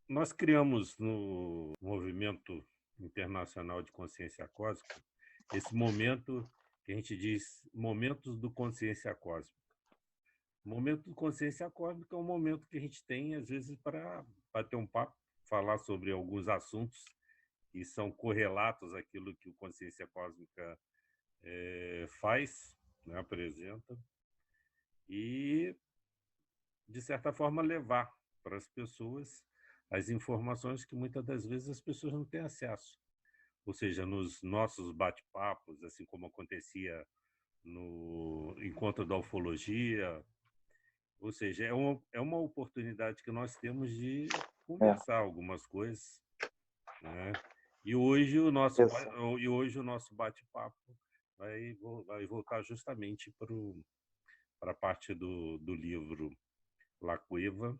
Nós criamos no Movimento Internacional de Consciência Cósmica esse momento que a gente diz momentos do consciência cósmica. O momento do consciência cósmica é um momento que a gente tem, às vezes, para bater um papo, falar sobre alguns assuntos que são correlatos àquilo que o consciência cósmica faz, né, apresenta, e, de certa forma, levar para as pessoas as informações que muitas das vezes as pessoas não têm acesso. Ou seja, nos nossos bate-papos, assim como acontecia no encontro da ufologia, ou seja, é uma oportunidade que nós temos de É, conversar algumas coisas, né? E hoje o nosso exato. e hoje o nosso bate-papo vai voltar justamente para a parte do livro La Cueva,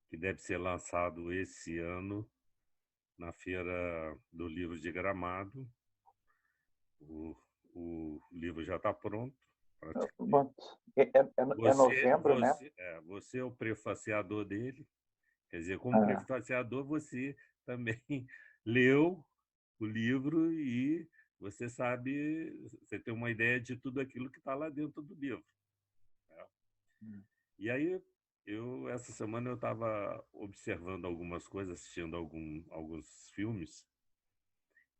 que deve ser lançado esse ano na Feira do Livro de Gramado. O, o livro já está pronto, praticamente. Bom, é novembro, né? Você é o prefaciador dele, quer dizer, como Ah, prefaciador, você também leu o livro e você sabe, você tem uma ideia de tudo aquilo que está lá dentro do livro, né? E aí, essa semana eu estava observando algumas coisas, assistindo alguns filmes,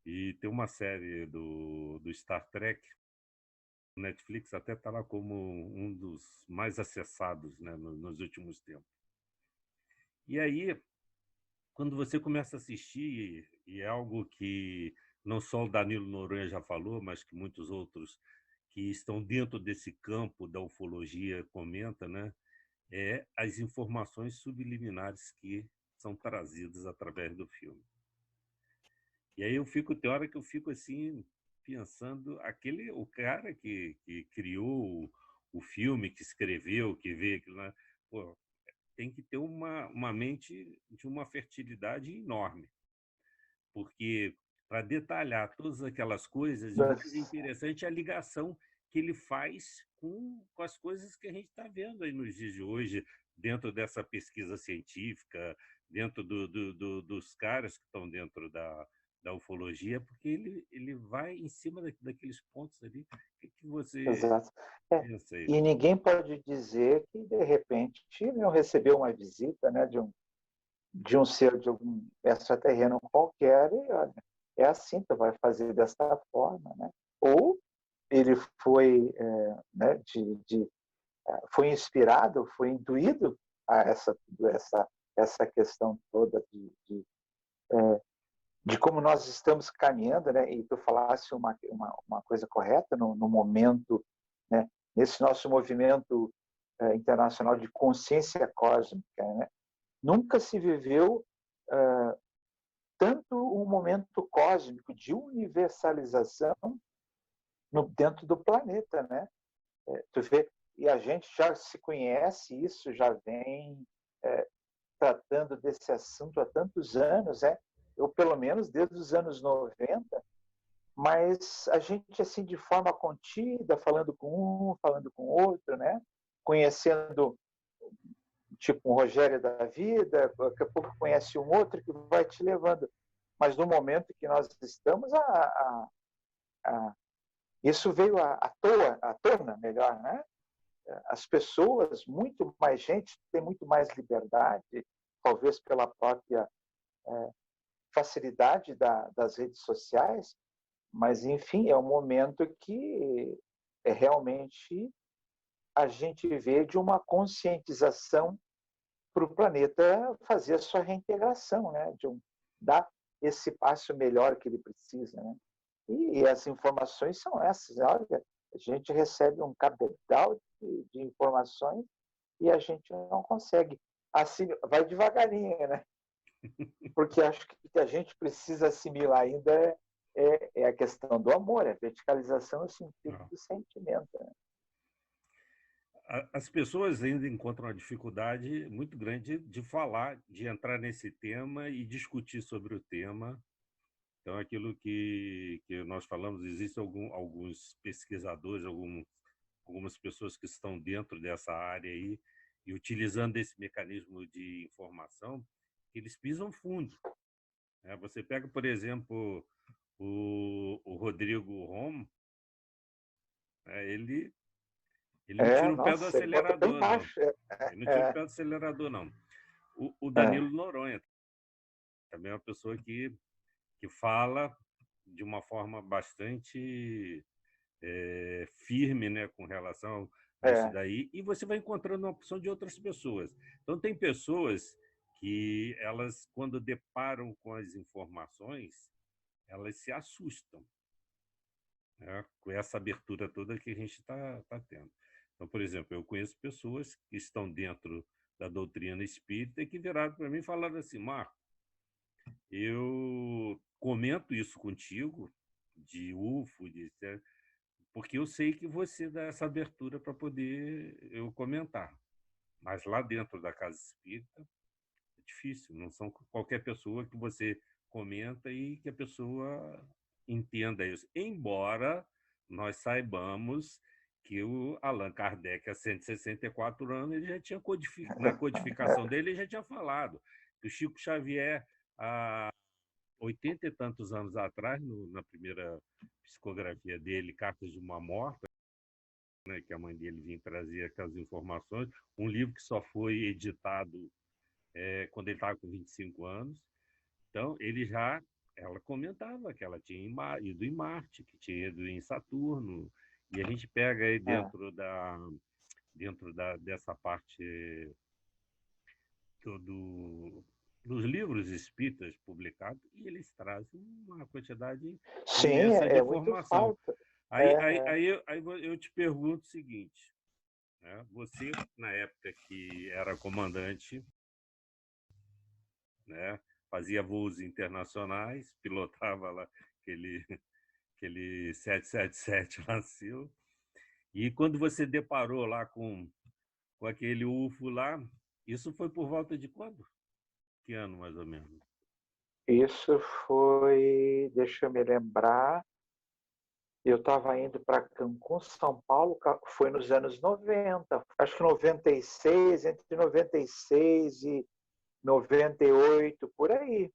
e tem uma série do Star Trek, o Netflix até está lá como um dos mais acessados, né, nos últimos tempos. E aí, quando você começa a assistir, e é algo que não só o Danilo Noronha já falou, mas que muitos outros que estão dentro desse campo da ufologia comentam, né, é as informações subliminares que são trazidas através do filme. E aí tem hora que eu fico assim pensando, o cara que criou o filme, que escreveu, que veio aquilo lá, pô, tem que ter uma mente de uma fertilidade enorme, porque para detalhar todas aquelas coisas, e o mais mas, interessante é a ligação que ele faz com as coisas que a gente está vendo aí nos dias de hoje, dentro dessa pesquisa científica, dentro dos caras que estão dentro da ufologia, porque ele vai em cima daqueles pontos ali. O que você exato. É, pensa aí? e ninguém pode dizer que, de repente, não recebeu uma visita, né, de um ser, de algum extraterreno qualquer, e olha, é assim, tu vai fazer desta forma, né? Ou ele foi, né, foi inspirado, foi intuído a essa questão toda de como nós estamos caminhando, né? E tu falasse uma coisa correta no momento, né? Nesse nosso movimento internacional de consciência cósmica, né? Nunca se viveu tanto um momento cósmico de universalização dentro do planeta, né? Tu vê, e a gente já se conhece isso, já vem tratando desse assunto há tantos anos, eu pelo menos desde os anos 90, mas a gente assim de forma contida, falando com um, falando com outro, né? Conhecendo tipo um Rogério da vida, daqui a pouco conhece um outro que vai te levando. Mas no momento que nós estamos, isso veio à tona, melhor, né? As pessoas, muito mais gente, tem muito mais liberdade, talvez pela própria facilidade das redes sociais, mas, enfim, é um momento que realmente a gente vê de uma conscientização para o planeta fazer a sua reintegração, né? Dar esse passo melhor que ele precisa, né? E as informações são essas. Olha, a gente recebe um cabedal de informações e a gente não consegue. Assim, vai devagarinho, né? Porque acho que o que a gente precisa assimilar ainda é a questão do amor, a verticalização no sentido Não. do sentimento. Né? As pessoas ainda encontram uma dificuldade muito grande de falar, de entrar nesse tema e discutir sobre o tema. Então, aquilo que nós falamos, existem alguns pesquisadores, algumas pessoas que estão dentro dessa área aí, e utilizando esse mecanismo de informação, eles pisam fundo. Você pega, por exemplo, o Rodrigo Romo, ele não tira o pé do Nossa, ele bota bem acelerador, não. baixo. Ele não tira o pé do acelerador, não. O Danilo Noronha também é uma pessoa que fala de uma forma bastante firme, né, com relação a isso daí, e você vai encontrando uma opção de outras pessoas. Então, tem pessoas que elas, quando deparam com as informações, elas se assustam, né, com essa abertura toda que a gente está tendo. Então, por exemplo, eu conheço pessoas que estão dentro da doutrina espírita e que viraram para mim e falaram assim: Marco, eu comento isso contigo, de UFO, porque eu sei que você dá essa abertura para poder eu comentar. Mas lá dentro da casa espírita é difícil, não são qualquer pessoa que você comenta e que a pessoa entenda isso. Embora nós saibamos que o Allan Kardec, há 164 anos, ele já tinha na codificação dele, ele já tinha falado que o Chico Xavier, há 80 e tantos anos atrás, na primeira psicografia dele, Cartas de uma Morta, né, que a mãe dele vinha trazer aquelas informações, um livro que só foi editado quando ele estava com 25 anos. Então, ela comentava que ela tinha ido em Marte, que tinha ido em Saturno, e a gente pega aí dessa parte dos livros espíritas publicados, e eles trazem uma quantidade Sim, imensa de muito informação. falta. Aí eu te pergunto o seguinte, né? Você, na época que era comandante, né, fazia voos internacionais, pilotava lá aquele 777 lá seu, e quando você deparou lá com aquele UFO lá, isso foi por volta de quando? Que ano, mais ou menos? Isso foi, deixa eu me lembrar, eu estava indo para Cancún, São Paulo, foi nos anos 90, acho que 96, entre 96 e 98, por aí.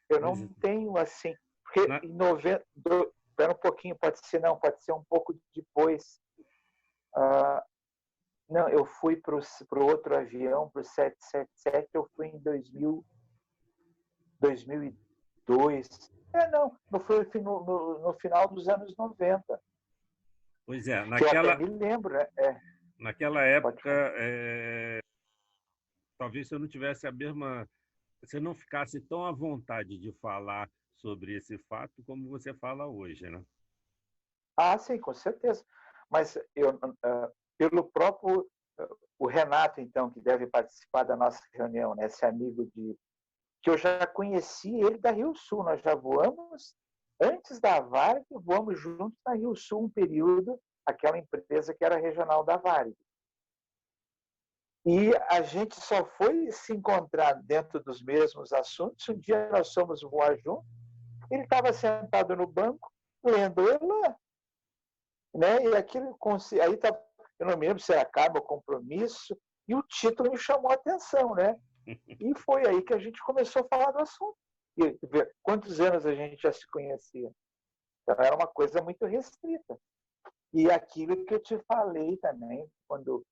Eu não tenho assim, porque em 90, espera um pouquinho, pode ser um pouco depois. Não, eu fui para o outro avião, para o 777, eu fui em 2002. Não foi no final dos anos 90. Pois é, Que eu até me lembro, né? Naquela época, talvez você não tivesse a mesma... Você não ficasse tão à vontade de falar sobre esse fato como você fala hoje, né? Sim, com certeza. Mas pelo próprio... O Renato, então, que deve participar da nossa reunião, né? Esse amigo que eu já conheci ele da Rio Sul. Nós já voamos antes da Varig, voamos juntos na Rio Sul um período, aquela empresa que era regional da Varig. E a gente só foi se encontrar dentro dos mesmos assuntos. Um dia nós fomos voar juntos, ele estava sentado no banco, lendo Elan, né? E aquilo, aí tá, eu não me lembro se era Carmo ou Compromisso, e o título me chamou a atenção, né? E foi aí que a gente começou a falar do assunto. E quantos anos a gente já se conhecia? Então era uma coisa muito restrita. E aquilo que eu te falei também, quando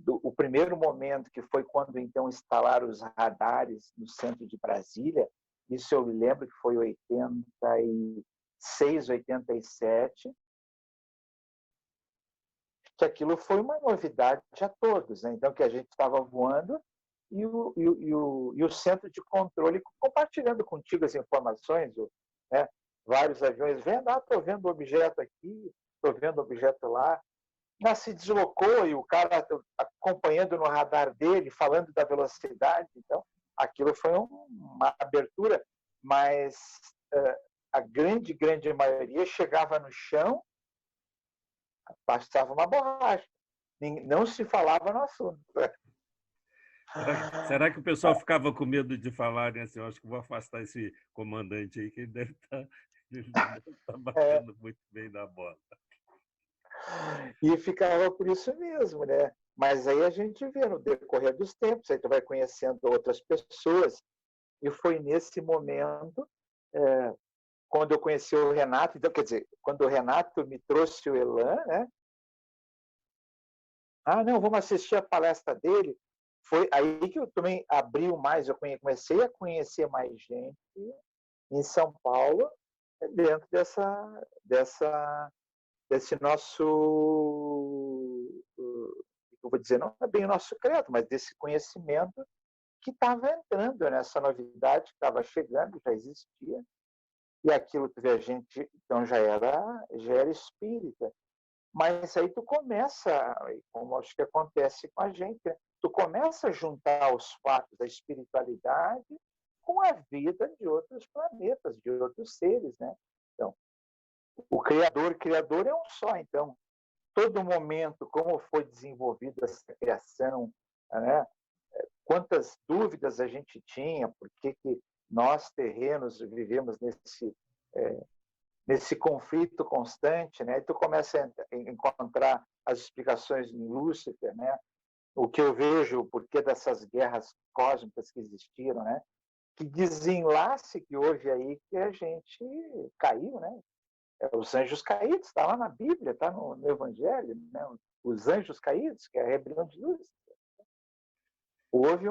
o primeiro momento, que foi quando então instalaram os radares no centro de Brasília, isso eu me lembro que foi 86, 87, que aquilo foi uma novidade a todos, né? Então, que a gente estava voando e o centro de controle compartilhando contigo as informações, né? Vários aviões vendo, estou vendo o objeto aqui, estou vendo o objeto lá. Mas se deslocou e o cara acompanhando no radar dele, falando da velocidade. Então, aquilo foi uma abertura, mas a grande maioria chegava no chão, bastava uma borracha. Não se falava no assunto. Será que o pessoal ficava com medo de falar, né? Assim, eu acho que vou afastar esse comandante aí, que ele deve estar batendo muito bem na bola. E ficava por isso mesmo, né? Mas aí a gente vê no decorrer dos tempos, aí tu vai conhecendo outras pessoas, e foi nesse momento, quando eu conheci o Renato, então, quer dizer, quando o Renato me trouxe o Elan, né? Ah, não, vamos assistir a palestra dele. Foi aí que eu também abriu mais, eu comecei a conhecer mais gente em São Paulo, dentro desse nosso, eu vou dizer, não é bem o nosso credo, mas desse conhecimento que estava entrando nessa novidade, que estava chegando, já existia, e aquilo que a gente então já era espírita. Mas aí tu começa, como acho que acontece com a gente, né? Tu começa a juntar os fatos da espiritualidade com a vida de outros planetas, de outros seres, né? Então, o criador é um só. Então, todo momento, como foi desenvolvida essa criação, né? Quantas dúvidas a gente tinha, por que nós terrenos vivemos nesse conflito constante, né? E tu começa a encontrar as explicações em Lúcifer, né? O que eu vejo, o porquê dessas guerras cósmicas que existiram, né? Que desenlace que houve aí que a gente caiu, né? Os anjos caídos, está lá na Bíblia, está no Evangelho, né? Os anjos caídos, que é a rebelião de Lúcifer. Houve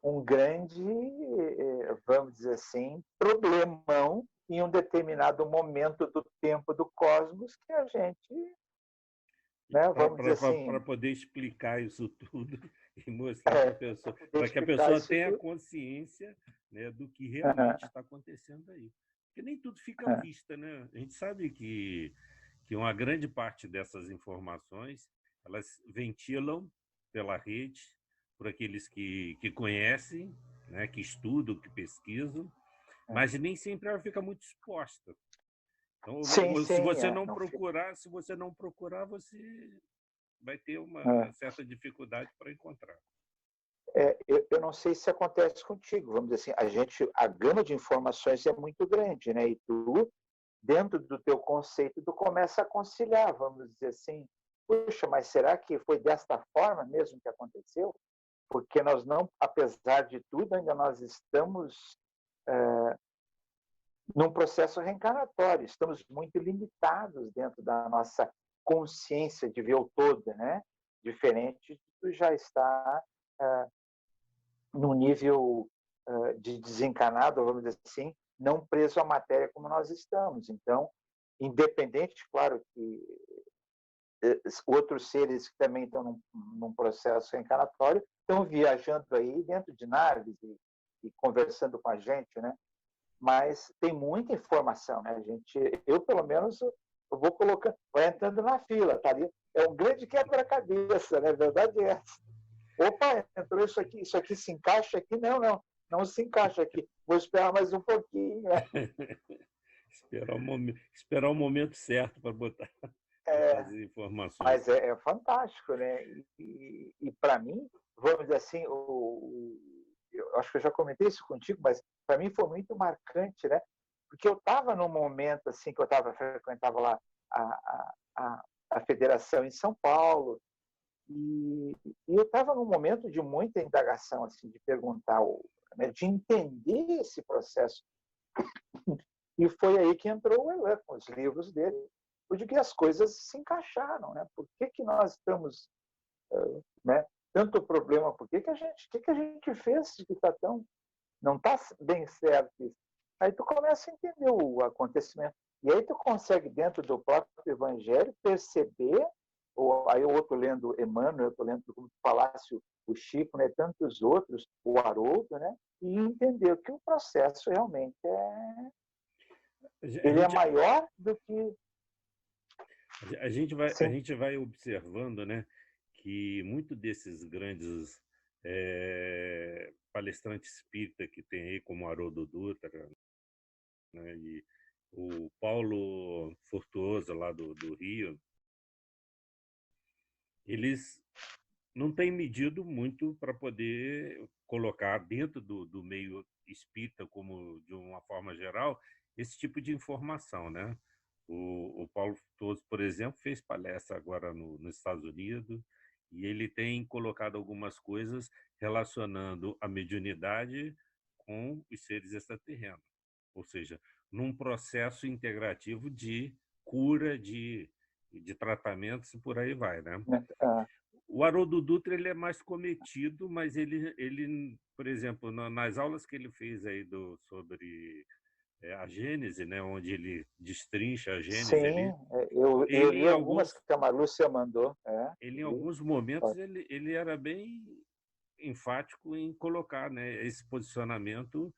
um grande, vamos dizer assim, problemão em um determinado momento do tempo do cosmos que a gente, né, vamos dizer assim... Para poder explicar isso tudo e mostrar para a pessoa, para que a pessoa tenha consciência, né, do que realmente está acontecendo aí. Porque nem tudo fica à vista, né? A gente sabe que uma grande parte dessas informações, elas ventilam pela rede, por aqueles que conhecem, né, que estudam, que pesquisam, mas nem sempre ela fica muito exposta. Então, se você não procurar, você vai ter uma certa dificuldade para encontrar. Eu não sei se acontece contigo, vamos dizer assim, a gama de informações é muito grande, né? E tu, dentro do teu conceito, tu começa a conciliar, vamos dizer assim, puxa, mas será que foi desta forma mesmo que aconteceu? Porque nós não, apesar de tudo, ainda nós estamos num processo reencarnatório, estamos muito limitados dentro da nossa consciência de ver o todo, né? Diferente de tu já estar no nível de desencarnado, vamos dizer assim, não preso à matéria como nós estamos. Então, independente, claro que outros seres que também estão num processo reencarnatório estão viajando aí dentro de naves e conversando com a gente, né? Mas tem muita informação, né? Eu pelo menos eu vou colocando, vai entrando na fila, tá ali. É um grande quebra-cabeça, né? A verdade é essa. Opa, entrou isso aqui se encaixa aqui? Não se encaixa aqui. Vou esperar mais um pouquinho, né? Esperar o momento certo para botar as informações. Mas é fantástico, né? E para mim, vamos dizer assim, eu acho que eu já comentei isso contigo, mas para mim foi muito marcante, né? Porque eu estava num momento assim que eu frequentava lá a federação em São Paulo e eu estava num momento de muita indagação, assim, de perguntar, né, de entender esse processo. E foi aí que entrou o Elan com os livros dele, de que as coisas se encaixaram, né? Por que nós estamos, né? Tanto problema, por que a gente fez que tá tão, não está bem certo isso? Aí tu começa a entender o acontecimento e aí tu consegue dentro do próprio Evangelho perceber, ou aí o outro lendo Emmanuel, eu tô lendo como tu falasse o Chico, né? Tantos outros, o Haroldo, né? E entender que o processo realmente ele é maior do que a gente vai observando, né, que muito desses grandes palestrantes espírita que tem aí, como Haroldo Dutra, né, e o Paulo Fortuoso, lá do Rio, eles não têm medido muito para poder colocar dentro do meio espírita, como de uma forma geral, esse tipo de informação, né? O Paulo Frutuoso, por exemplo, fez palestra agora nos Estados Unidos e ele tem colocado algumas coisas relacionando a mediunidade com os seres extraterrenos, ou seja, num processo integrativo de cura, de tratamentos e por aí vai, né? O Haroldo Dutra ele é mais cometido, mas ele, por exemplo, nas aulas que ele fez aí sobre a Gênese, né, onde ele destrincha a Gênese Sim, ali, eu li algumas que a Marlúcia mandou. Ele, em alguns momentos, ele era bem enfático em colocar, né, esse posicionamento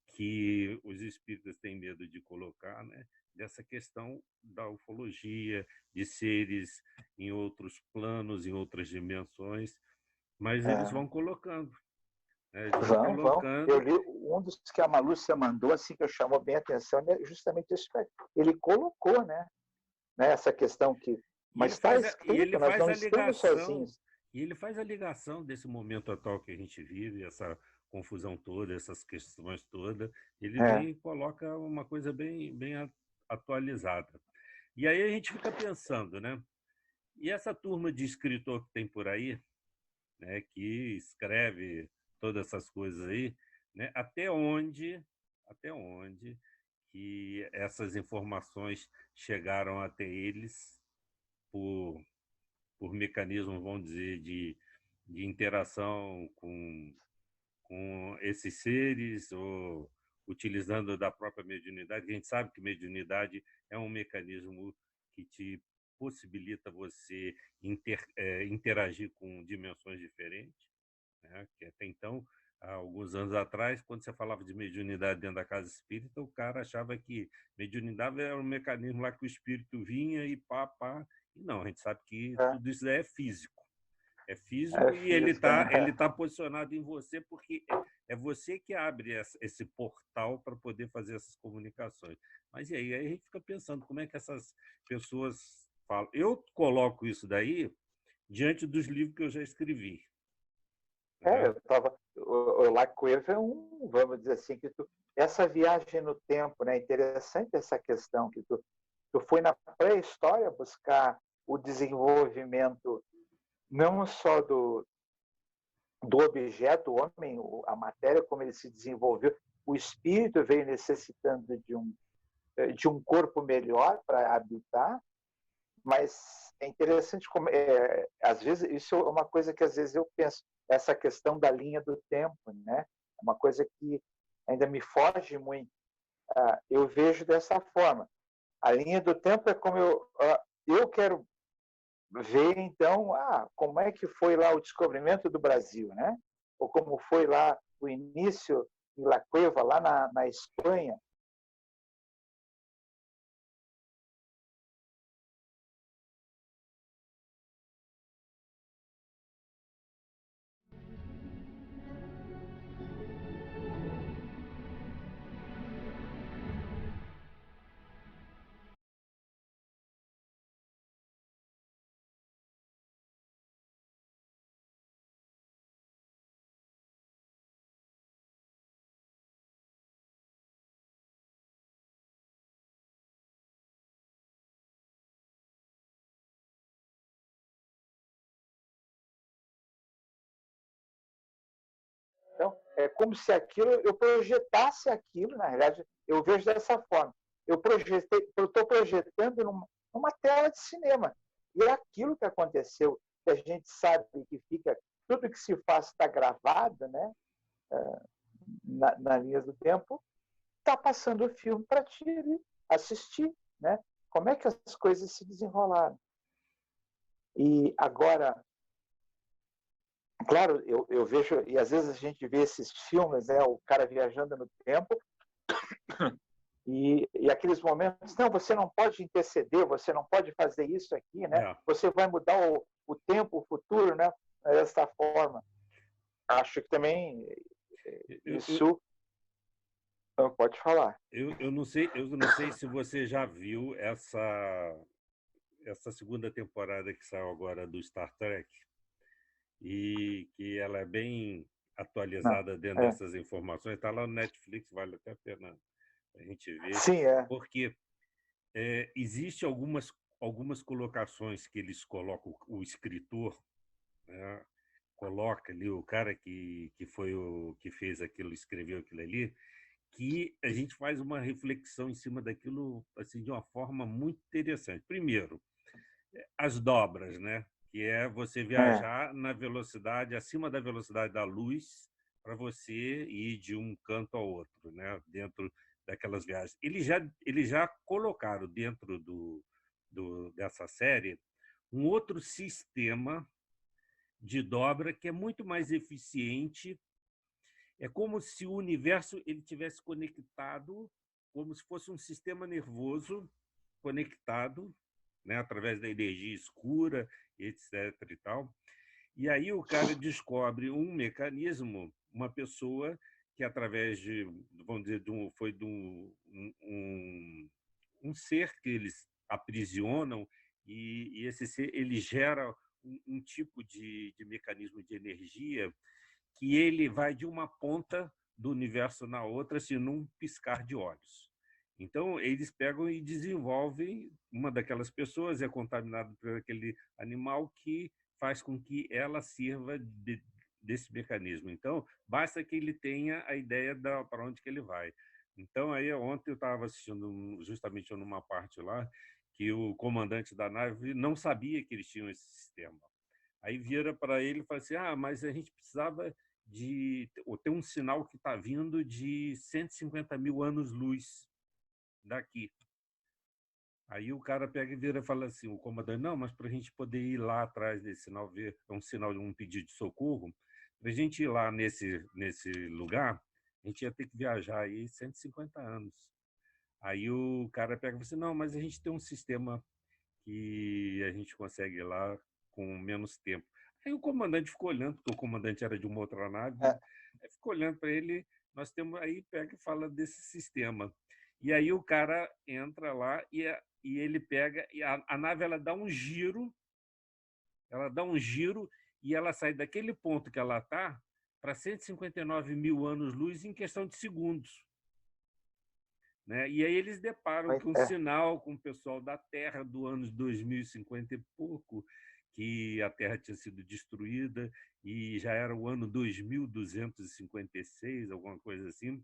que os espíritas têm medo de colocar, né, dessa questão da ufologia, de seres em outros planos, em outras dimensões, mas eles vão colocando. Né, eles vão Vão. colocando. Eu li um dos que a Marlúcia mandou, assim, que eu chamou bem a atenção, é justamente isso. Ele colocou, né, essa questão que... Mas está escrito, nós não estamos sozinhos. E ele faz a ligação desse momento atual que a gente vive, essa confusão toda, essas questões todas. Ele vem e coloca uma coisa bem atualizada. E aí a gente fica pensando, né? E essa turma de escritor que tem por aí, né, que escreve todas essas coisas aí, né? Até onde que essas informações chegaram até eles por mecanismos, vamos dizer, de interação com esses seres ou utilizando da própria mediunidade. A gente sabe que mediunidade é um mecanismo que te possibilita você interagir com dimensões diferentes, né? Que até então, há alguns anos atrás, quando você falava de mediunidade dentro da casa espírita, o cara achava que mediunidade era um mecanismo lá que o espírito vinha e pá. E não, a gente sabe que tudo isso é físico. É físico e ele tá posicionado em você porque é você que abre esse portal para poder fazer essas comunicações. Mas e aí a gente fica pensando como é que essas pessoas falam. Eu coloco isso daí diante dos livros que eu já escrevi. O Lacoevo é vamos dizer assim, que essa viagem no tempo, né? Interessante essa questão que tu foi na pré-história buscar o desenvolvimento não só do objeto, o homem, a matéria, como ele se desenvolveu, o espírito veio necessitando de um corpo melhor para habitar, mas é interessante como, às vezes, isso é uma coisa que às vezes eu penso, essa questão da linha do tempo, né? É uma coisa que ainda me foge muito. Eu vejo dessa forma. A linha do tempo é como eu quero ver, então, como é que foi lá o descobrimento do Brasil, né? Ou como foi lá o início em La Cueva, lá na Espanha. Então, é como se eu projetasse aquilo, na realidade, eu vejo dessa forma. Eu estou projetando numa tela de cinema. E é aquilo que aconteceu, que a gente sabe que fica, tudo que se faz está gravado, né? Na linha do tempo, está passando o filme para te assistir, né? Como é que as coisas se desenrolaram. E agora, claro, eu vejo, e às vezes a gente vê esses filmes, né, o cara viajando no tempo, e aqueles momentos, não, você não pode interceder, você não pode fazer isso aqui, né? Você vai mudar o tempo, o futuro, né? Dessa forma. Acho que também isso... Pode falar. Eu não sei se você já viu essa segunda temporada que saiu agora do Star Trek, e que ela é bem atualizada dentro dessas informações. Está lá no Netflix, vale até a pena a gente ver. Sim, Porque existe algumas colocações que eles colocam, o escritor, né, coloca ali, o cara que foi o que fez aquilo, escreveu aquilo ali, que a gente faz uma reflexão em cima daquilo assim, de uma forma muito interessante. Primeiro, as dobras, né? Que é você viajar na velocidade, acima da velocidade da luz, para você ir de um canto ao outro, né? Dentro daquelas viagens. Eles já colocaram dentro dessa série um outro sistema de dobra que é muito mais eficiente. É como se o universo ele tivesse conectado, como se fosse um sistema nervoso conectado, né, através da energia escura, etc. e tal. E aí o cara descobre um mecanismo, uma pessoa que através de, vamos dizer, foi de um ser que eles aprisionam e esse ser ele gera um tipo de mecanismo de energia que ele vai de uma ponta do universo na outra, assim, num piscar de olhos. Então, eles pegam e desenvolvem, uma daquelas pessoas é contaminada por aquele animal que faz com que ela sirva desse mecanismo. Então, basta que ele tenha a ideia para onde que ele vai. Então, aí ontem eu estava assistindo justamente numa parte lá que o comandante da nave não sabia que eles tinham esse sistema. Aí vira para ele e fala assim, mas a gente precisava de ter um sinal que está vindo de 150 mil anos-luz daqui. Aí o cara pega e vira e fala assim, o comandante, não, mas para a gente poder ir lá atrás desse sinal, ver é um sinal de um pedido de socorro, para a gente ir lá nesse lugar, a gente ia ter que viajar aí 150 anos. Aí o cara pega e fala assim, não, mas a gente tem um sistema que a gente consegue ir lá com menos tempo. Aí o comandante ficou olhando, porque o comandante era de uma outra nave, né? Aí ficou olhando para ele, nós temos aí, pega e fala desse sistema. E aí o cara entra lá e ele pega, e a nave ela dá um giro e ela sai daquele ponto que ela está para 159 mil anos-luz em questão de segundos. Né? E aí eles deparam com um sinal com o pessoal da Terra do ano 2050 e pouco, que a Terra tinha sido destruída e já era o ano 2256, alguma coisa assim.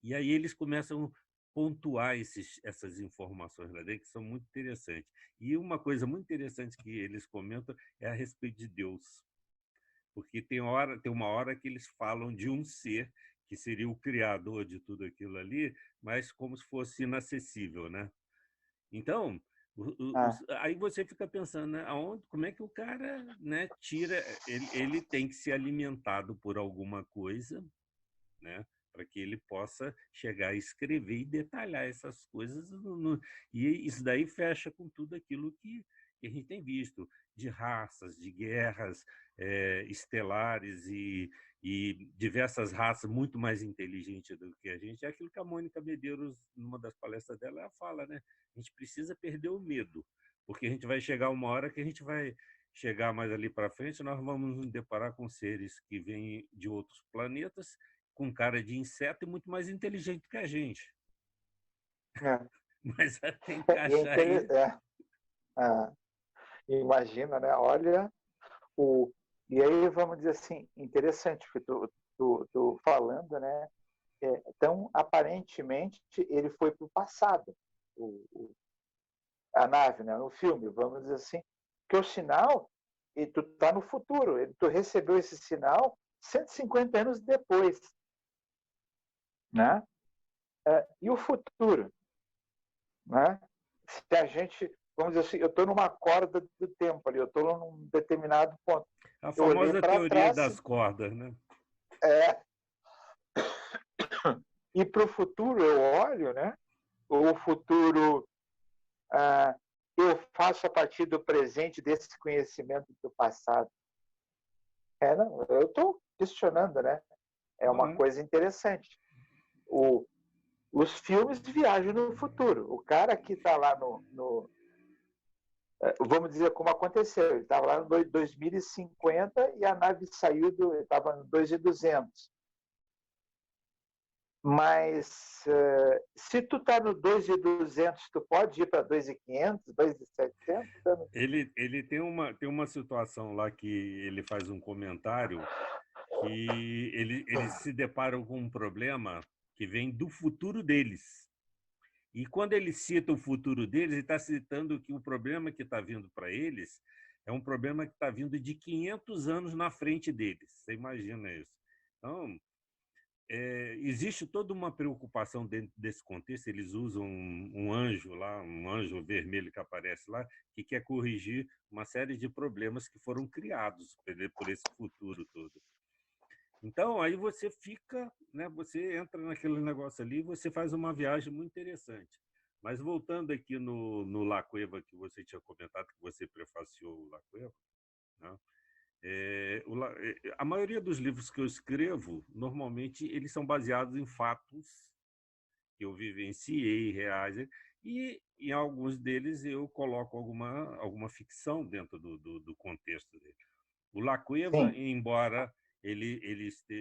E aí eles começam a pontuar essas informações lá dentro, que são muito interessantes. E uma coisa muito interessante que eles comentam é a respeito de Deus. Porque tem uma hora que eles falam de um ser que seria o criador de tudo aquilo ali, mas como se fosse inacessível, né? Então, aí você fica pensando, né, como é que o cara, né, tira, ele tem que ser alimentado por alguma coisa, né, para que ele possa chegar a escrever e detalhar essas coisas, e isso daí fecha com tudo aquilo que a gente tem visto, de raças, de guerras estelares e diversas raças muito mais inteligentes do que a gente. É aquilo que a Mônica Medeiros, numa das palestras dela, ela fala, né? A gente precisa perder o medo, porque a gente vai chegar uma hora que a gente vai chegar mais ali para frente, nós vamos nos deparar com seres que vêm de outros planetas, com cara de inseto e muito mais inteligente que a gente. Mas até encaixar aí... Imagina, né? Olha, e aí vamos dizer assim, interessante que tu falando, né? Então, aparentemente, ele foi para o passado, a nave, né? No filme, vamos dizer assim, que o sinal, e tu está no futuro, tu recebeu esse sinal 150 anos depois, né? E o futuro, né? Se a gente, vamos dizer assim, eu estou numa corda do tempo ali, eu estou num determinado ponto. A famosa teoria trás, das cordas, né? E para o futuro eu olho, né? O futuro eu faço a partir do presente desse conhecimento do passado. Não, eu estou questionando, né? É uma coisa interessante. Os filmes viajam no futuro. O cara que está lá vamos dizer como aconteceu, ele estava lá no 2050 e a nave saiu estava no 2200. Mas se tu está no 2.200, tu pode ir para 2.500, 2.700? Ele tem uma situação lá que ele faz um comentário que eles se deparam com um problema que vem do futuro deles. E quando ele cita o futuro deles, ele está citando que o problema que está vindo para eles é um problema que está vindo de 500 anos na frente deles. Você imagina isso? Então, existe toda uma preocupação dentro desse contexto. Eles usam um anjo lá, um anjo vermelho que aparece lá, que quer corrigir uma série de problemas que foram criados por esse futuro todo. Então, aí você fica, né, você entra naquele negócio ali, você faz uma viagem muito interessante. Mas voltando aqui no La Cueva, que você tinha comentado, que você prefaciou o La Cueva, né? A maioria dos livros que eu escrevo, normalmente, eles são baseados em fatos que eu vivenciei, reais, e em alguns deles eu coloco alguma ficção dentro do contexto dele. O La Cueva, embora ele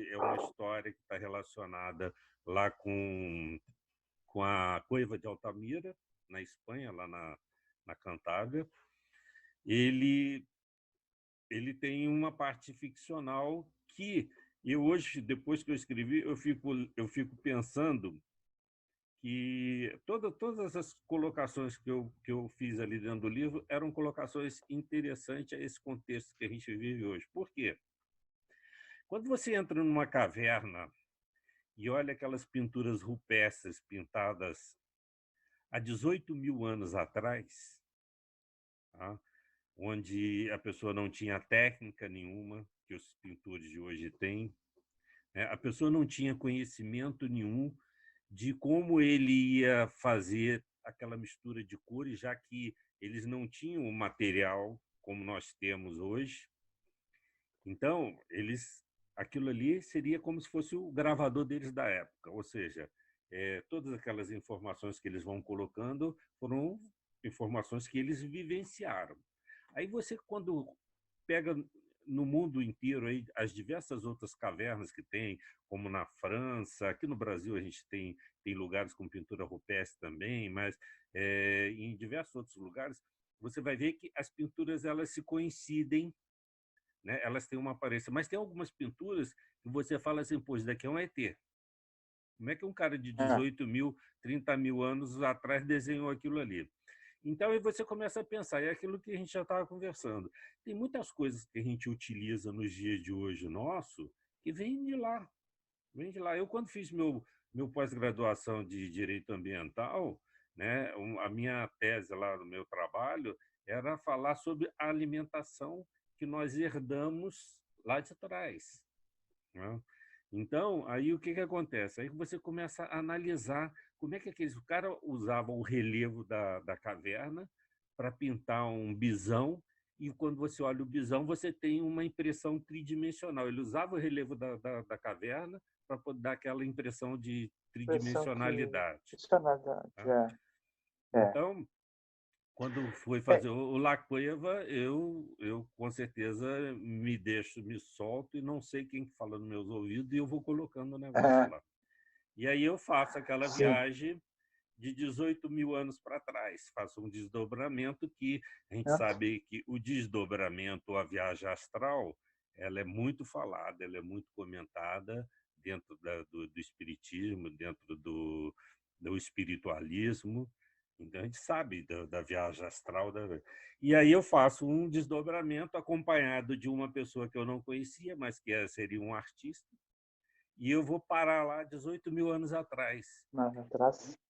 é uma história que está relacionada lá com a Cueva de Altamira, na Espanha, lá na Cantábria, ele tem uma parte ficcional que eu hoje, depois que eu escrevi, eu fico pensando que todas as colocações que eu fiz ali dentro do livro eram colocações interessantes a esse contexto que a gente vive hoje. Por quê? Quando você entra numa caverna e olha aquelas pinturas rupestres pintadas há 18.000 anos atrás, tá? Onde a pessoa não tinha técnica nenhuma que os pintores de hoje têm, né? A pessoa não tinha conhecimento nenhum de como ele ia fazer aquela mistura de cores, já que eles não tinham o material como nós temos hoje. Então, aquilo ali seria como se fosse o gravador deles da época, ou seja, todas aquelas informações que eles vão colocando foram informações que eles vivenciaram. Aí você, quando pega no mundo inteiro aí as diversas outras cavernas que tem, como na França, aqui no Brasil a gente tem lugares com pintura rupestre também, mas em diversos outros lugares você vai ver que as pinturas elas se coincidem, né? Elas têm uma aparência, mas tem algumas pinturas que você fala assim, pô, isso daqui é um ET. Como é que um cara de 18.000, 30.000 anos atrás desenhou aquilo ali? Então, aí você começa a pensar, é aquilo que a gente já estava conversando. Tem muitas coisas que a gente utiliza nos dias de hoje nosso que vêm de lá. Vem de lá. Eu, quando fiz meu pós-graduação de Direito Ambiental, né, a minha tese lá no meu trabalho era falar sobre a alimentação que nós herdamos lá de trás, né? Então, aí o que acontece? Aí você começa a analisar como é que o cara usava o relevo da caverna para pintar um bisão, e quando você olha o bisão, você tem uma impressão tridimensional. Ele usava o relevo da caverna para poder dar aquela impressão de tridimensionalidade. Tá? Então, quando fui fazer o La Cueva, eu com certeza me solto e não sei quem fala nos meus ouvidos e eu vou colocando o negócio lá. E aí eu faço aquela viagem de 18.000 anos para trás, faço um desdobramento que a gente sabe que o desdobramento, a viagem astral, ela é muito falada, ela é muito comentada dentro do espiritismo, dentro do espiritualismo. Então, a gente sabe da viagem astral. E aí eu faço um desdobramento acompanhado de uma pessoa que eu não conhecia, mas que seria um artista, e eu vou parar lá 18.000 anos atrás.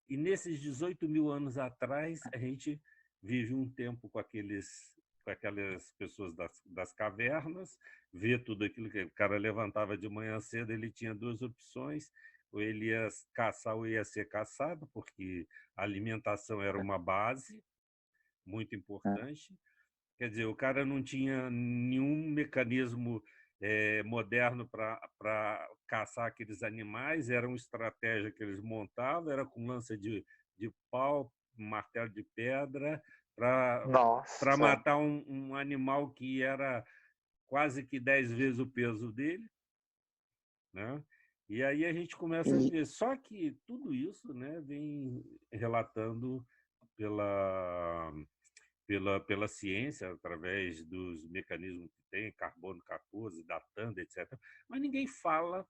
E nesses 18.000 anos atrás, a gente vive um tempo com aquelas pessoas das cavernas, vê tudo aquilo que o cara levantava de manhã cedo, ele tinha duas opções: ou ele ia caçar ou ia ser caçado, porque a alimentação era uma base muito importante. Quer dizer, o cara não tinha nenhum mecanismo moderno para caçar aqueles animais, era uma estratégia que eles montavam, era com lança de pau, martelo de pedra, para matar um animal que era quase que 10 vezes o peso dele, né? E aí a gente começa a ver. Só que tudo isso, né, vem relatando pela, pela ciência, através dos mecanismos que tem, carbono 14, datando, etc. Mas ninguém fala,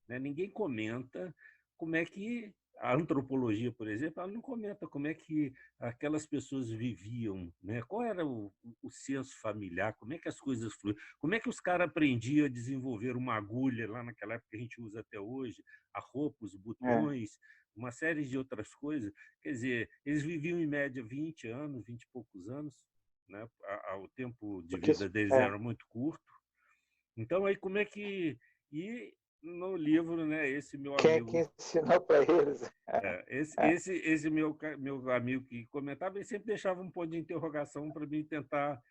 né, ninguém comenta como é que a antropologia, por exemplo, ela não comenta como é que aquelas pessoas viviam, né? Qual era o senso familiar, como é que as coisas fluíam, como é que os caras aprendiam a desenvolver uma agulha lá naquela época que a gente usa até hoje, a roupa, os É. botões, uma série de outras coisas. Quer dizer, eles viviam em média 20 anos, 20 e poucos anos, né? O tempo de Porque vida deles é, era muito curto. Então, aí como é que... E no livro, né, esse meu quem é amigo, que ensinou para eles? esse meu amigo que comentava, ele sempre deixava um ponto de interrogação para mim tentar,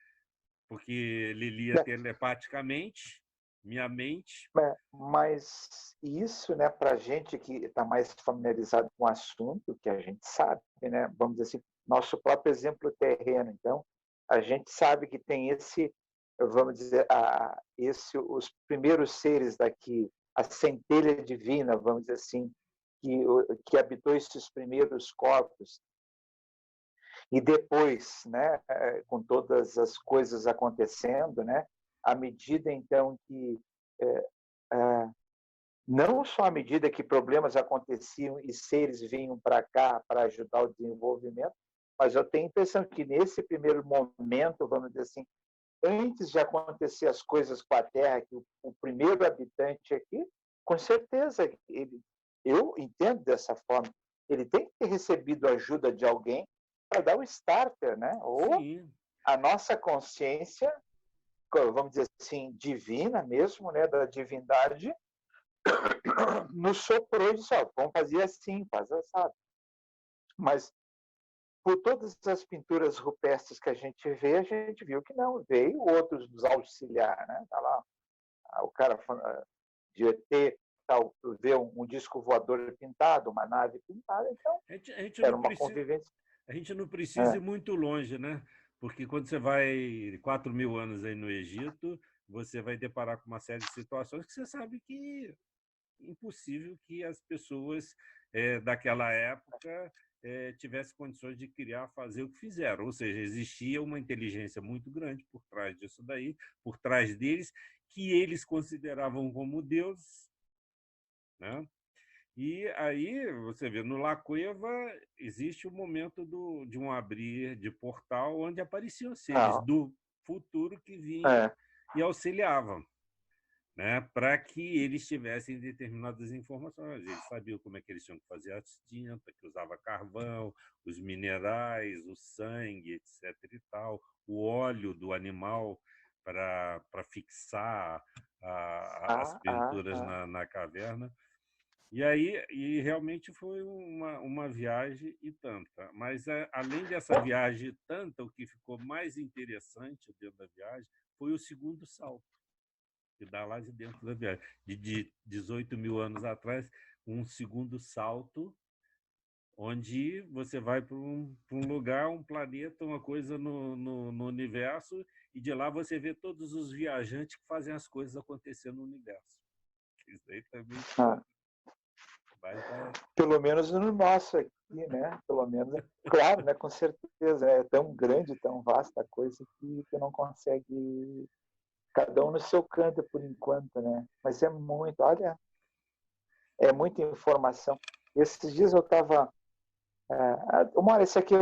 porque ele lia telepaticamente minha mente. Mas isso, né, para a gente que está mais familiarizado com o assunto, que a gente sabe, né, vamos dizer assim, nosso próprio exemplo terreno. Então, a gente sabe que tem esse, vamos dizer, os primeiros seres daqui, a centelha divina, vamos dizer assim, que habitou esses primeiros corpos. E depois, né, com todas as coisas acontecendo, né, à medida então que é, é, não só à medida que problemas aconteciam e seres vinham para cá para ajudar o desenvolvimento, mas eu tenho a impressão que nesse primeiro momento, vamos dizer assim, antes de acontecer as coisas com a Terra, que o primeiro habitante aqui, com certeza, eu entendo dessa forma, ele tem que ter recebido ajuda de alguém para dar o starter, né? Ou Sim, a nossa consciência, vamos dizer assim, divina mesmo, né, da divindade, nos soprou e disse, ó, vamos fazer assim, faz assado. Mas por todas as pinturas rupestres que a gente vê, a gente viu que não, veio outros nos auxiliar, né? Tá lá, o cara de ET, tal, vê um disco voador pintado, uma nave pintada, então a gente era não uma precisa, convivência. a gente não precisa ir É, muito longe, né? Porque quando você vai 4.000 anos aí no Egito, você vai deparar com uma série de situações que você sabe que é impossível que as pessoas daquela época tivessem condições de criar, fazer o que fizeram. Ou seja, existia uma inteligência muito grande por trás disso daí, por trás deles, que eles consideravam como deuses, né? E aí, você vê, no La Cueva existe o momento de um abrir de portal onde apareciam seres não, do futuro que vinham é, e auxiliavam, né, para que eles tivessem determinadas informações. Eles sabiam como é que eles tinham que fazer a tinta, que usava carvão, os minerais, o sangue, etc. e tal, o óleo do animal para fixar as ah, ah, pinturas ah. na caverna. E aí realmente foi uma viagem e tanta. Mas, além dessa viagem e tanta, o que ficou mais interessante dentro da viagem foi o segundo salto, que dá lá de dentro da viagem. De 18.000 anos atrás, um segundo salto, onde você vai para um lugar, um planeta, uma coisa no universo, e de lá você vê todos os viajantes que fazem as coisas acontecer no universo. Isso aí também Ah. vai dar. Pelo menos no nosso aqui, né? Pelo menos, claro, né? Com certeza, é tão grande, tão vasta a coisa que tu não consegue, cada um no seu canto por enquanto, né? Mas é muito, olha, é muita informação. Esses dias eu estava, uma hora esse aqui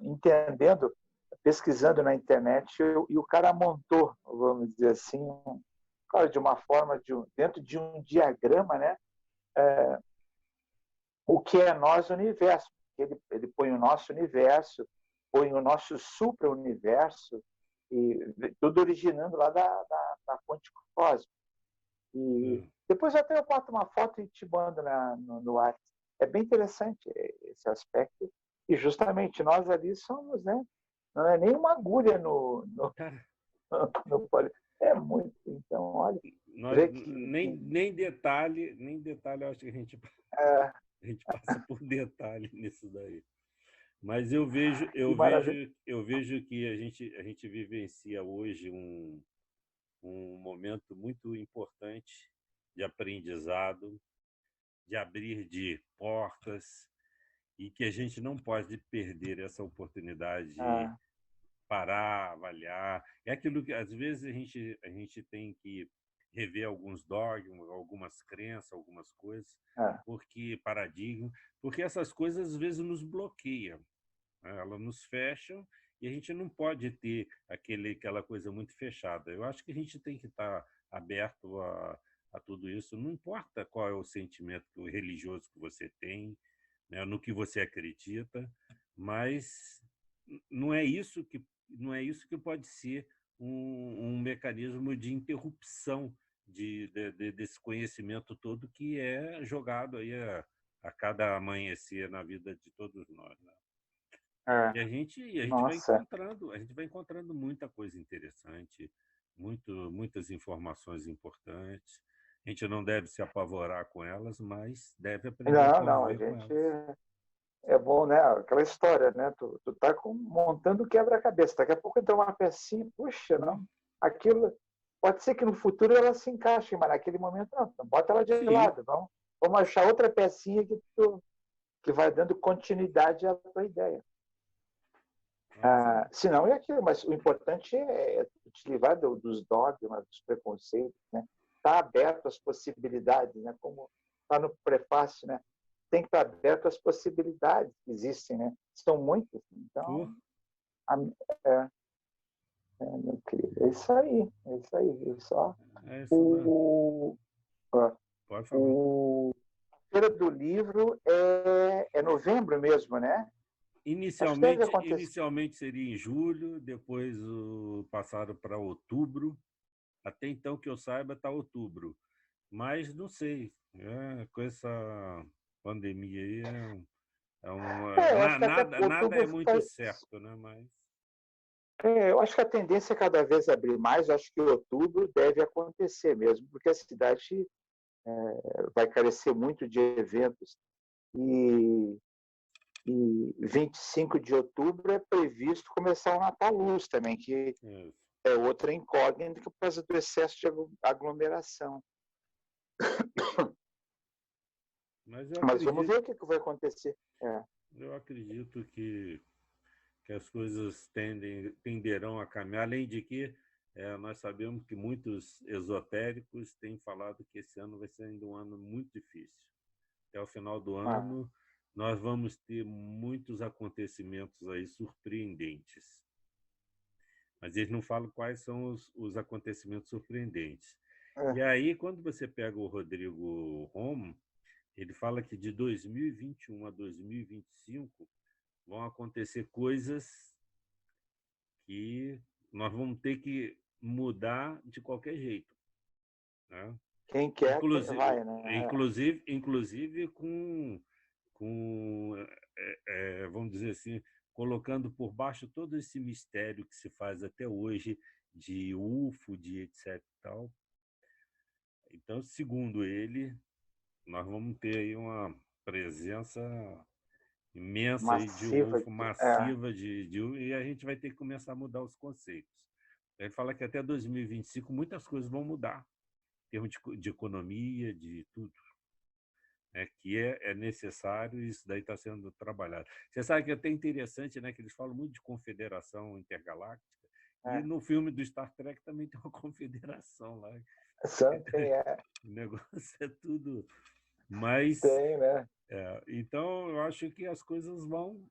entendendo, pesquisando na internet e o cara montou, vamos dizer assim, claro, de uma forma dentro de um diagrama, né? O que é nós universo. Ele põe o nosso universo, põe o nosso supra-universo, e tudo originando lá da fonte cósmica. E depois até eu boto uma foto e te mando no WhatsApp. É bem interessante esse aspecto. E justamente nós ali somos, né? Não é nem uma agulha Cara, no é muito. Então, olha, nós, vê nem detalhe, eu acho que é, a gente passa por detalhe nisso daí. Mas que maravilha. eu vejo que a gente vivencia hoje um momento muito importante, de aprendizado, de abrir de portas, e que a gente não pode perder essa oportunidade de Ah, parar, avaliar. É aquilo que, às vezes, a gente tem que rever alguns dogmas, algumas crenças, algumas coisas, ah, paradigma, porque essas coisas, às vezes, nos bloqueiam, né? Elas nos fecham e a gente não pode ter aquela coisa muito fechada. Eu acho que a gente tem que estar aberto a tudo isso, não importa qual é o sentimento religioso que você tem, né, no que você acredita, mas não é isso que pode ser um mecanismo de interrupção desse conhecimento todo que é jogado aí a cada amanhecer na vida de todos nós, né? ah. E a gente Nossa. vai encontrando muita coisa interessante, muitas informações importantes. A gente não deve se apavorar com elas, mas deve aprender a Não, não, a conviver com gente elas. é bom, né? Aquela história, né? Tu tá montando quebra-cabeça. Daqui a pouco entra uma pecinha, puxa, Pô, não. Aquilo pode ser que no futuro ela se encaixe, mas naquele momento não. Então, bota ela de sim, lado. Vamos achar outra pecinha que vai dando continuidade à tua ideia. é isso aí. Se não, é aquilo, mas o importante é te livrar dos dogmas, dos preconceitos, né? Estar aberto às possibilidades, né? Como está no prefácio, né? Tem que estar aberto às possibilidades que existem, né? São muitas. Pô, Então, é, meu querido, é isso aí, é isso aí. Só é isso mesmo. o, ó, Pode falar. o a Feira do Livro é novembro mesmo, né? Acho que deve Inicialmente, acontecer. inicialmente seria em julho, depois passaram para outubro. Até então, que eu saiba, está outubro. Mas não sei. Com essa pandemia aí, Eu acho que até nada é outubro muito certo, né? Mas eu acho que a tendência é cada vez abrir mais. Eu acho que outubro deve acontecer mesmo, porque a cidade vai carecer muito de eventos. E, e 25 de outubro é previsto começar o Natal Luz também, que é, é outra incógnita por causa do excesso de aglomeração. mas eu Mas vamos acredito, ver o que vai acontecer. É. eu acredito que as coisas tenderão a caminhar, além de que nós sabemos que muitos esotéricos têm falado que esse ano vai ser ainda um ano muito difícil. Até o final do Ah, ano, nós vamos ter muitos acontecimentos aí surpreendentes. Mas eles não falam quais são os acontecimentos surpreendentes. E é. aí, quando você pega o Rodrigo Romo, ele fala que de 2021 a 2025 vão acontecer coisas que nós vamos ter que mudar de qualquer jeito, né? Quem quer, Inclusive, vai, né? inclusive com vamos dizer assim, colocando por baixo todo esse mistério que se faz até hoje de UFO, de etc. e tal. Então, segundo ele, nós vamos ter aí uma presença imensa aí de Massiva. UFO, massiva e a gente vai ter que começar a mudar os conceitos. Ele fala que até 2025 muitas coisas vão mudar, em termos de economia, de tudo, né, que é necessário e isso daí está sendo trabalhado. Você sabe que é até interessante, né, que eles falam muito de confederação intergaláctica, e É. no filme do Star Trek também tem uma confederação lá. Tem, O negócio é tudo. Mas, tem, né? então, eu acho que as coisas vão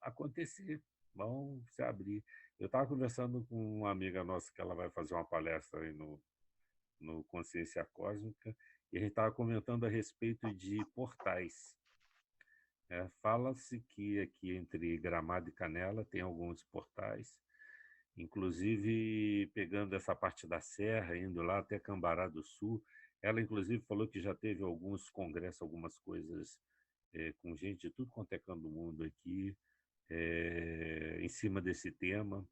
acontecer, vão se abrir. Eu estava conversando com uma amiga nossa que ela vai fazer uma palestra aí no Consciência Cósmica, e a gente estava comentando a respeito de portais. Fala-se que aqui entre Gramado e Canela tem alguns portais, inclusive pegando essa parte da serra, indo lá até Cambará do Sul. Ela, inclusive, falou que já teve alguns congressos, algumas coisas com gente de tudo quanto é canto do mundo aqui, em cima desse tema,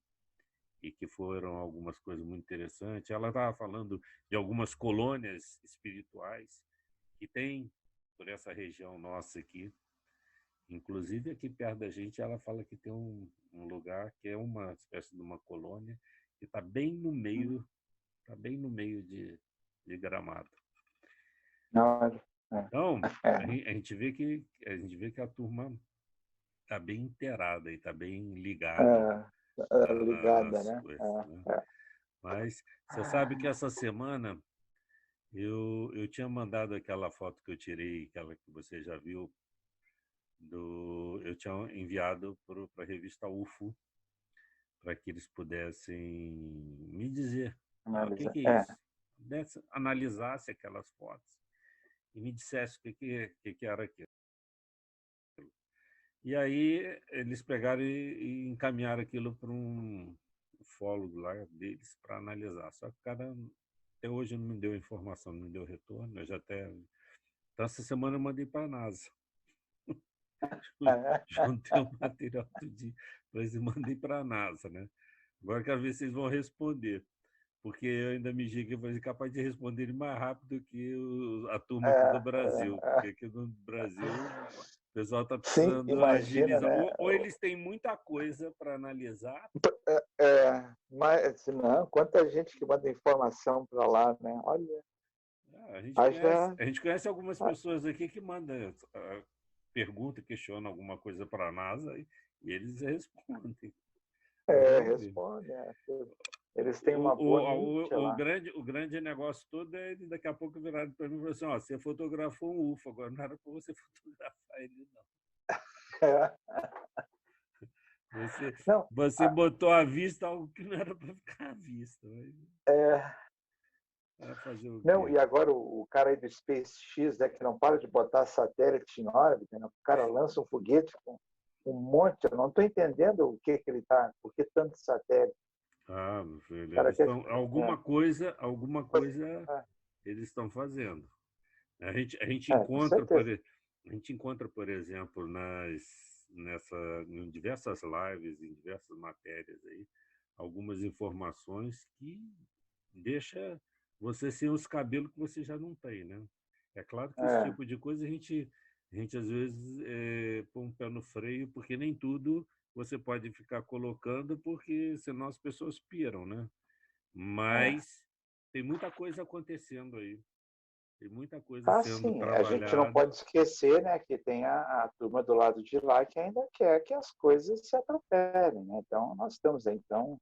e que foram algumas coisas muito interessantes. Ela estava falando de algumas colônias espirituais que tem por essa região nossa aqui. Inclusive, aqui perto da gente, ela fala que tem um lugar que é uma espécie de uma colônia que está bem no meio de Gramado. Olha, Então, é, a gente vê que a turma está bem inteirada e está bem ligada ligada, nas né? coisas, né? Mas você sabe que Ah, essa semana eu tinha mandado aquela foto que eu tirei, aquela que você já viu, eu tinha enviado para a revista UFO, para que eles pudessem me dizer, o que analisar. que é isso? Analisasse aquelas fotos e me dissesse o que era aquilo. E aí eles pegaram e encaminharam aquilo para um ufólogo lá deles para analisar. Só que o cara até hoje não me deu informação, não me deu retorno. Eu já até... Então, essa semana eu mandei para a NASA. Juntei o material tudinho, depois eu mandei para a NASA, né? Agora quero ver se vocês vão responder, porque eu ainda me digo que eu vou ser capaz de responder mais rápido que a turma aqui do Brasil, porque aqui no Brasil o pessoal está Sim, precisando imagina, agilizar. né? Ou eles têm muita coisa para analisar. Mas não, quanta gente que manda informação para lá, né? Olha, haja. A gente conhece algumas pessoas aqui que mandam pergunta, questionam alguma coisa para a NASA e eles respondem. Então, vamos ver. Responde. Eles têm uma boa mente lá. O grande negócio todo é ele daqui a pouco virar para mim e falar assim: ó, você fotografou um UFO, agora não era para você fotografar ele, não. Você, Não, você botou à vista algo que não era para ficar à vista. é, Vai fazer o não, quê? e agora o cara aí do SpaceX, né, que não para de botar satélite em órbita, né? O cara lança um foguete com um monte, eu não estou entendendo o que ele está, por que tanto satélite? Ah, meu filho, O cara eles quer, estão. Alguma coisa eles estão fazendo. A gente com encontra, certeza. a gente encontra, por exemplo, em diversas lives, em diversas matérias aí, algumas informações que deixa você sem os cabelos que você já não tem, né? É claro que esse É, tipo de coisa a gente às vezes põe um pé no freio, porque nem tudo você pode ficar colocando, porque senão as pessoas piram, né? é. Mas tem muita coisa acontecendo aí. Tem muita coisa sendo Sim, a gente não trabalhada. pode esquecer, né, que tem a turma do lado de lá que ainda quer que as coisas se atropelem, né? Então, nós estamos aí, então,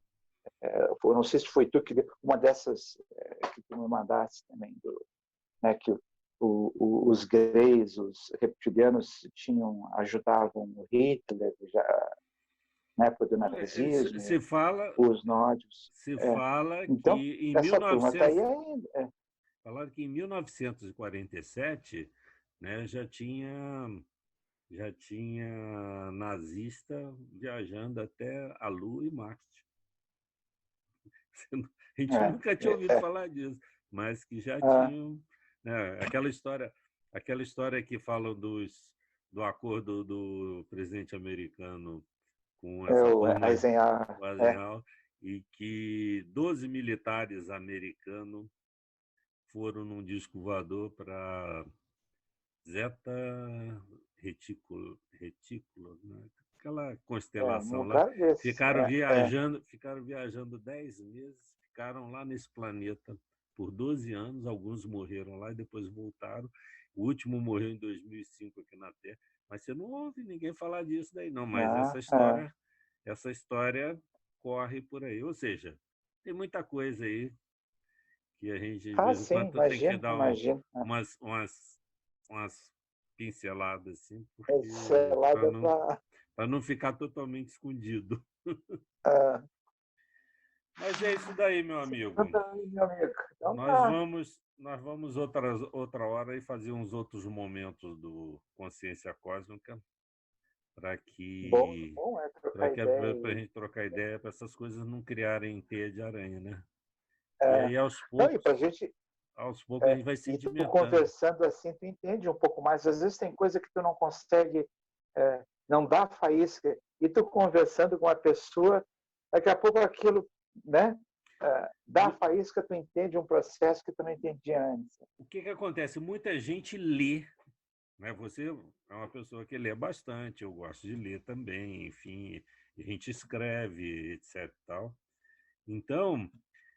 eu não sei se foi tu que uma dessas que tu me mandaste também, né, que os gays, os reptilianos ajudavam o Hitler já na época do Olha, nazismo, os nórdicos. se fala Então, que em essa turma está 1900, aí ainda. falaram que em 1947, né, já tinha nazista viajando até a Lua e Marte. A gente nunca tinha ouvido É, falar disso, mas que já é, tinham, né, aquela história que falam do acordo do presidente americano com essa o turma, Eisenhower. o Eisenhower, e que 12 militares americanos foram num disco voador para Zeta Retículo, né? Aquela Um constelação lá. lugar desses. Ficaram viajando 10 meses, ficaram lá nesse planeta por 12 anos, alguns morreram lá e depois voltaram. O último morreu em 2005 aqui na Terra, mas você não ouve ninguém falar disso daí não, mas essa história corre por aí, ou seja, tem muita coisa aí que a gente de vez em Sim, quando tem que imagino, dar imagino. umas pinceladas assim, É porque selada para. para não ficar totalmente escondido. Uh, Mas é isso daí, meu amigo. meu amigo. Então Nós tá. vamos nós vamos outra hora e fazer uns outros momentos do Consciência Cósmica para Bom, que bom é para trocar que ideia. para a gente trocar ideia para essas coisas não criarem teia de aranha, né? E É, aí não, e para a gente. aos poucos a gente vai E tu sedimentando. conversando assim, tu entende um pouco mais. Às vezes tem coisa que tu não consegue, não dá faísca. E tu conversando com uma pessoa, daqui a pouco aquilo, né? Dá faísca, tu entende um processo que tu não entendia antes. O que acontece? Muita gente lê, né? Você é uma pessoa que lê bastante, eu gosto de ler também, enfim, a gente escreve, etc. Tal. Então,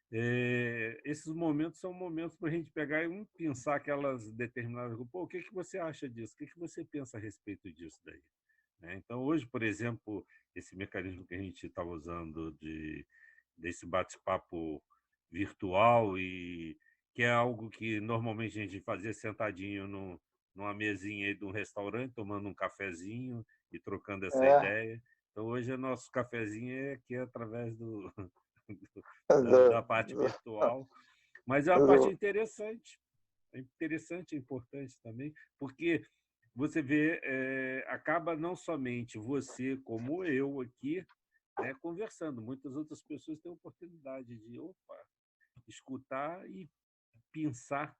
esses momentos são momentos para a gente pegar e pensar aquelas determinadas... Pô, o que você acha disso? O que você pensa a respeito disso daí? Né? Então, hoje, por exemplo, esse mecanismo que a gente estava usando desse bate-papo virtual, e que é algo que normalmente a gente fazia sentadinho numa mesinha aí de um restaurante, tomando um cafezinho e trocando essa ideia. Então, hoje, o nosso cafezinho é aqui através da parte virtual. Mas é uma parte interessante. É interessante, é importante também, porque você vê, acaba não somente você, como eu aqui, né, conversando. Muitas outras pessoas têm a oportunidade de escutar e pensar,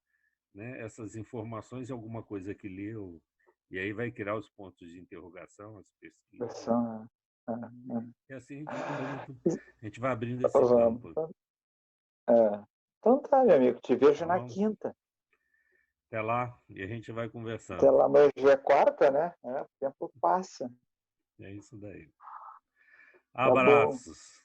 né, essas informações em alguma coisa que leu, e aí vai criar os pontos de interrogação, as pesquisas. E assim a gente vai abrindo esse campo. Então tá, meu amigo, te vejo Tá na bom? quinta. Até lá, e a gente vai conversando. Até lá, amanhã já é quarta, né? O tempo passa. É isso daí. Tá bom. Abraços.